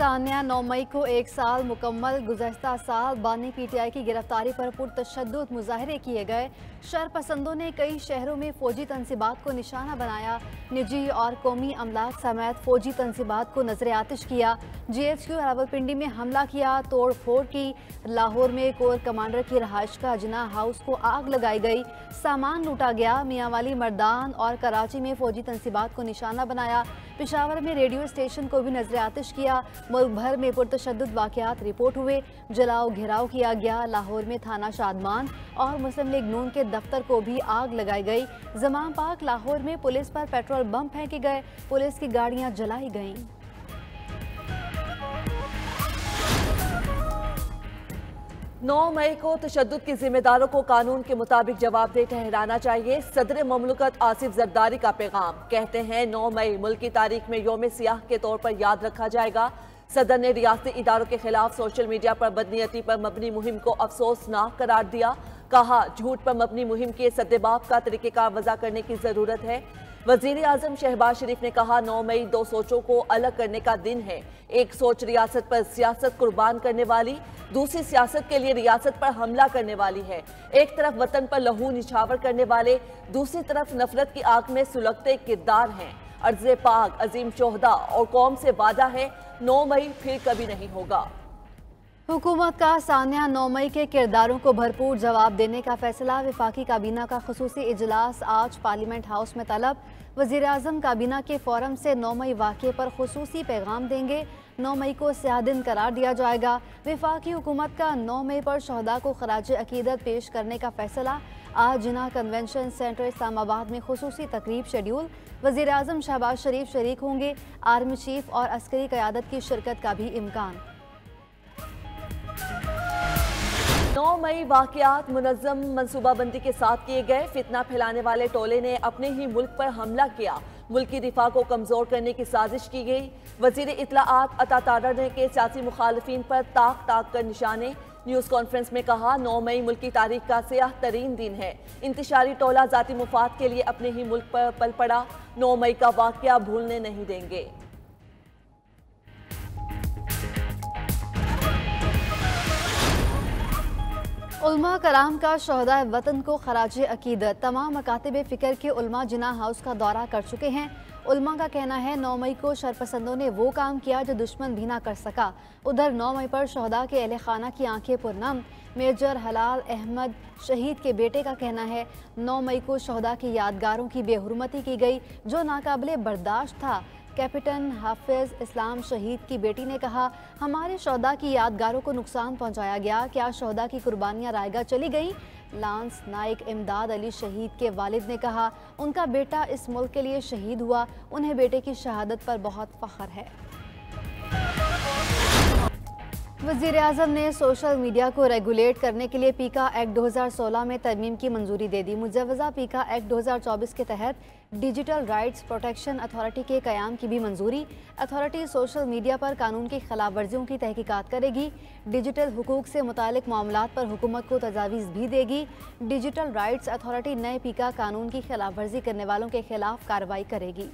सान्या 9 मई को 1 साल मुकम्मल। गुज़श्ता साल बानी पीटीआई की गिरफ्तारी पर पुरतशद्दुद मुजाहरे किए गए। शरपसंदों ने कई शहरों में फौजी तंसीबात को निशाना बनाया। निजी और कौमी अमलाक समेत फौजी तंसीबात को नजर आतिश किया। GHQ रावलपिंडी में हमला किया, तोड़ फोड़ की। लाहौर में कोर कमांडर की रहायश का जिना हाउस को आग लगाई गई, सामान लूटा गया। मियांवाली, मर्दान और कराची में फौजी तंसीबात को निशाना बनाया। पेशावर में रेडियो स्टेशन को भी नजर आतिश किया। मुल्क भर में पुरतशद्दुद वाक़यात रिपोर्ट हुए। जलाओ घेराव किया गया। लाहौर में थाना शादमान और मुस्लिम लीग नून के दफ्तर को भी आग लगाई गई। जमान पार्क लाहौर में पुलिस पर पेट्रोल बम फेंके गए। पुलिस की गाड़ियां जलाई गईं। 9 मई को तशद्दुद के जिम्मेदारों को कानून के मुताबिक जवाबदेह ठहराना चाहिए। सदर ममलकत आसिफ जरदारी का पैगाम। कहते हैं 9 मई मुल्क की तारीख में यौम सियाह के तौर पर याद रखा जाएगा। सदर ने रियासती इदारों के खिलाफ सोशल मीडिया पर बदनीयती पर मबनी मुहिम को अफसोसनाक करार दिया। कहा, झूठ पर मबनी मुहिम के सद्देबाब का तरीक़ेकार वज़ा करने की जरूरत है। वज़ीर आज़म शहबाज शरीफ ने कहा, 9 मई 2 सोचों को अलग करने का दिन है। एक सोच रियासत पर सियासत कुर्बान करने वाली, दूसरी सियासत के लिए रियासत पर हमला करने वाली है। एक तरफ वतन पर लहू निछावर करने वाले, दूसरी तरफ नफरत की आग में सुलगते किरदार हैं। अर्ज़े पाक अजीम शोहदा और कौम से वादा है, 9 मई फिर कभी नहीं होगा। हुकूमत का सान्या 9 मई के किरदारों को भरपूर जवाब देने का फैसला। वफाकी काबीना का खुसूसी इजलास आज पार्लियामेंट हाउस में तलब। वज़ीर आज़म काबीना के फोरम से 9 मई वाक़े पर खुसूसी पैगाम देंगे। 9 मई को स्याह दिन करार दिया जाएगा। वफाकी हुकूमत का 9 मई पर शहदा को खराज अकीदत पेश करने का फैसला। आज जिना कन्वेंशन सेंटर इस्लामाबाद में खुसूसी तकरीब शेड्यूल। वज़ीर आज़म शहबाज शरीफ शरीक होंगे। आर्मी चीफ और अस्करी क़यादत की शिरकत का भी इम्कान। 9 मई वाक़यात मुनज़्ज़म मनसूबाबंदी के साथ किए गए। फितना फैलाने वाले टोले ने अपने ही मुल्क पर हमला किया। मुल्क की दिफा को कमज़ोर करने की साजिश की गई। वज़ीर इत्तलाआत अता तारर ने के सियासी मुखालिफिन पर ताक ताक कर निशाने। न्यूज़ कॉन्फ्रेंस में कहा, 9 मई मुल्क की तारीख का सियाह तरीन दिन है। इंतशारी टोला ज़ाती मुफाद के लिए अपने ही मुल्क पर पल पड़ा। 9 मई का वाक़या भूलने नहीं देंगे। उलमा कराम का शहदा वतन को खराज अकीदत। तमाम मकातिब फ़िक्र के उलमा जिना हाउस का दौरा कर चुके हैं। उलमा का कहना है, 9 मई को शरपसंदों ने वो काम किया जो दुश्मन भी ना कर सका। उधर 9 मई पर शहदा के अहले खाना की आंखें पुरनम। मेजर हलाल अहमद शहीद के बेटे का कहना है, 9 मई को शहदा की यादगारों की बेहुरमती की गई जो नाकाबिले बर्दाश्त था। कैप्टन हाफिज इस्लाम शहीद की बेटी ने कहा, हमारे शहदा की यादगारों को नुकसान पहुंचाया गया। क्या शहदा की कुर्बानियां रायगा चली गईं? लांस नाइक इमदाद अली शहीद के वालिद ने कहा, उनका बेटा इस मुल्क के लिए शहीद हुआ। उन्हें बेटे की शहादत पर बहुत फख्र है। वज़ीर आज़म ने सोशल मीडिया को रेगुलेट करने के लिए पीका एक्ट 2016 में तरमीम की मंजूरी दे दी। मुजव्वज़ा पीका एक्ट 2024 के तहत डिजिटल राइट्स प्रोटेक्शन अथॉरिटी के क़याम की भी मंजूरी। अथॉरिटी सोशल मीडिया पर कानून की खिलाफ वर्जियों की तहकीकात करेगी। डिजिटल हुकूक से मुतालिक मामलात पर हुकूमत को तजावीज़ भी देगी। डिजिटल राइट्स अथॉरिटी नए पीका कानून की खिलाफ वर्जी करने वालों के खिलाफ कार्रवाई करेगी।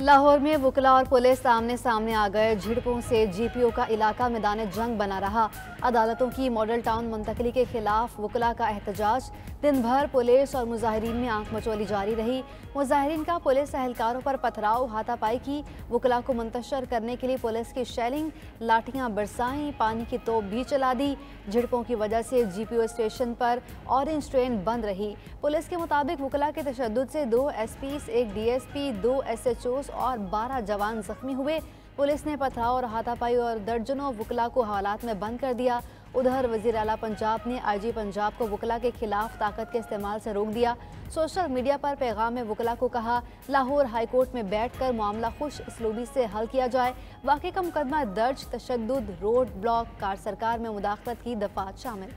लाहौर में वकला और पुलिस आमने सामने आ गए। झिड़पों से GPO का इलाका मैदान जंग बना रहा। अदालतों की मॉडल टाउन मुंतकली के खिलाफ वकला का एहतजाज। दिन भर पुलिस और मुजाहिरीन में आंख मचोली जारी रही। मुजाहिरीन का पुलिस एहलकारों पर पथराव, हाथापाई की। वकला को मुंतशर करने के लिए पुलिस की शेलिंग, लाठियां बरसाई, पानी की तोप भी चला दी। झिड़पों की वजह से GPO स्टेशन पर ऑरेंज ट्रेन बंद रही। पुलिस के मुताबिक वकला के तशद्दुद से 2 SPs, 1 DSP, 2 SHOs और 12 जवान जख्मी हुए। पुलिस ने पथराव और हाथापाई और दर्जनों वकला को हवालात में बंद कर दिया। उधर वज़ीर आला पंजाब ने IG पंजाब को वकला के खिलाफ ताकत के इस्तेमाल से रोक दिया। सोशल मीडिया पर पैगाम में वकला को कहा, लाहौर हाई कोर्ट में बैठकर मामला खुश इसलूबी से हल किया जाए। वाक़े का मुकदमा दर्ज, तशद्दुद, रोड ब्लॉक, कार सरकार में मुदाखलत की दफात शामिल।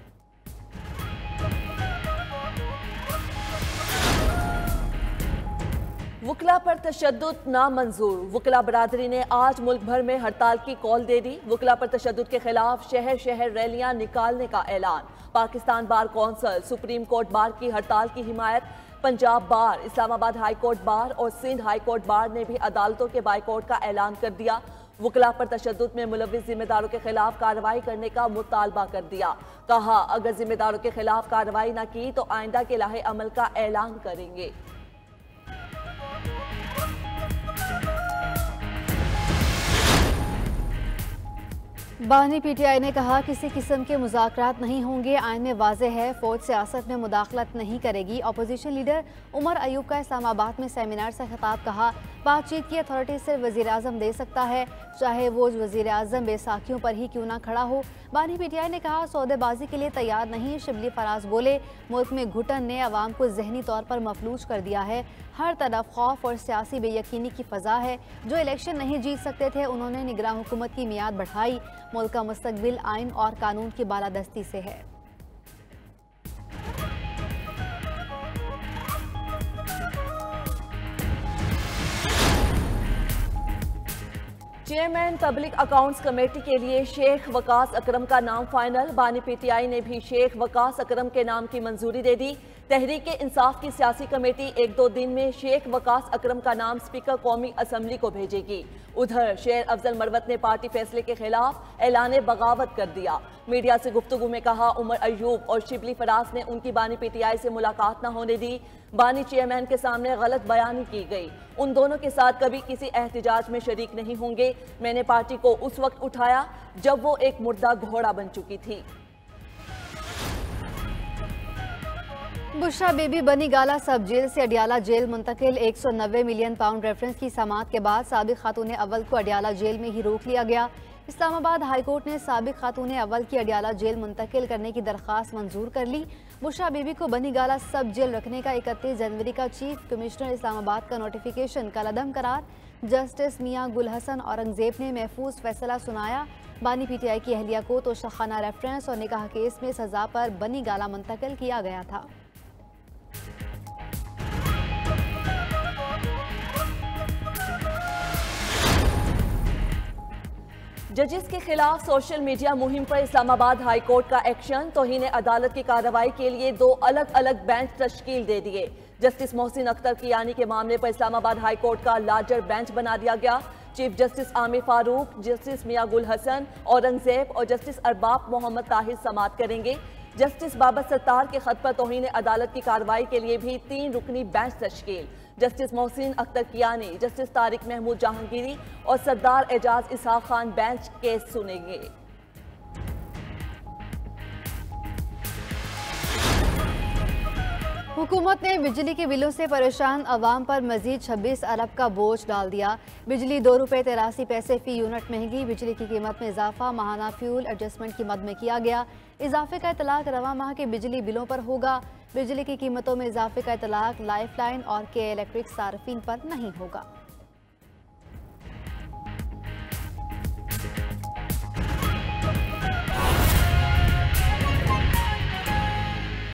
वकला पर तशद्दुद नामंजूर। वकला बरादरी ने आज मुल्क भर में हड़ताल की कॉल दे दी। वकला पर तशद्दुद के खिलाफ शहर शहर रैलियां निकालने का ऐलान। Pakistan bar council, Supreme Court bar की हड़ताल की हिमायत। Punjab bar, Islamabad High Court bar और सिंध हाई कोर्ट बार ने भी अदालतों के बाइकआउट का ऐलान कर दिया। वकला पर तशद्दुद में मुलव्विस जिम्मेदारों के खिलाफ कार्रवाई करने का मुतालबा कर दिया। कहा, अगर जिम्मेदारों के खिलाफ कार्रवाई न की तो आइंदा के लाहे अमल का ऐलान करेंगे। बानी पीटीआई ने कहा, किसी किस्म के मुज़ाकरात नहीं होंगे, आइन में वाज़ेह है, फौज सियासत में मुदाखलत नहीं करेगी। अपोजिशन लीडर उमर अयूब का इस्लामाबाद में सेमिनार से खिताब। कहा, बातचीत की अथॉरिटी सिर्फ वज़ीर आज़म दे सकता है, चाहे वो वज़ीर आज़म बेसाखियों पर ही क्यों ना खड़ा हो। बानी पीटीआई ने कहा, सौदेबाजी के लिए तैयार नहीं। शिबली फराज बोले, मुल्क में घुटन ने अवाम को जहनी तौर पर मफलूज कर दिया है। हर तरफ खौफ और सियासी बेयकीनी की फ़ज़ा है। जो इलेक्शन नहीं जीत सकते थे, उन्होंने निगरान हुकूमत की मियाद बढ़ाई। मुल्क का मुस्तकबिल आइन और कानून की बालादस्ती से है। चेयरमैन पब्लिक अकाउंट्स कमेटी के लिए शेख वकास अकरम का नाम फाइनल। बानी पीटीआई ने भी शेख वकास अकरम के नाम की मंजूरी दे दी। तहरीक इंसाफ की सियासी कमेटी 1-2 दिन में शेख वकास अकरम का नाम स्पीकर कौमी असम्बली को भेजेगी। उधर शेर अफजल मरवत ने पार्टी फैसले के खिलाफ ऐलान बगावत कर दिया। मीडिया से गुफ्तगू में कहा, उमर अयूब और शिबली फराज ने उनकी बानी पीटीआई से मुलाकात न होने दी। बानी चेयरमैन के सामने गलत बयानी की गई। उन दोनों के साथ कभी किसी एहतजाज में शरीक नहीं होंगे। मैंने पार्टी को उस वक्त उठाया जब वो एक मुर्दा घोड़ा बन चुकी थी। बुशरा बेबी बनी गाला सब जेल से अडियाला जेल मुंतकिल। 190 मिलियन पाउंड रेफरेंस की समात के बाद साबिक खातून अव्वल को अडियाला जेल में ही रोक लिया गया। इस्लामाबाद हाई कोर्ट ने साबिक खातून अव्वल की अडियाला जेल मुंतकिल करने की दरख्वास्त मंजूर कर ली। बुशरा बीबी को बनी गाला सब जेल रखने का 31 जनवरी का चीफ कमिश्नर इस्लामाबाद का नोटिफिकेशन कलअदम करार। जस्टिस मियां गुल हसन औरंगजेब ने महफूज फैसला सुनाया। बानी पीटीआई की अहलिया को तो शखाना रेफरेंस और निकाह केस में सजा पर बनी गाला मुंतकिल किया गया था। जजेस के खिलाफ सोशल मीडिया मुहिम पर इस्लामाबाद हाई कोर्ट का एक्शन। तौहीन अदालत की कार्रवाई के लिए 2 अलग अलग बेंच तश्कील दे दिए। जस्टिस मोहसिन अख्तर कियानी के मामले पर इस्लामाबाद हाई कोर्ट का लार्जर बेंच बना दिया गया। Chief justice Aamir Farooq, justice Mian Gul Hasan, Aurangzeb और जस्टिस अरबाब मोहम्मद ताहिर समाअत करेंगे। जस्टिस बाबर सत्तार के खत पर तौहीन अदालत की कार्रवाई के लिए भी 3 रुकनी बेंच तश्कील। जस्टिस मोहसिन अख्तर कियानी, जस्टिस तारिक महमूद जहांगीरी और सरदार एजाज इसहाक खान बेंच केस सुनेंगे। हुकूमत ने बिजली के बिलों से परेशान अवाम पर मजीद 26 अरब का बोझ डाल दिया। बिजली ₹2.83 फी यूनिट महंगी। बिजली की कीमत में इजाफा माहाना फ्यूल एडजस्टमेंट की मद में किया गया। इजाफे का इतलाक रवा माह के बिजली बिलों पर होगा। बिजली की कीमतों में इजाफे का इतलाक लाइफ लाइन और के इलेक्ट्रिक सार्फिन पर नहीं होगा।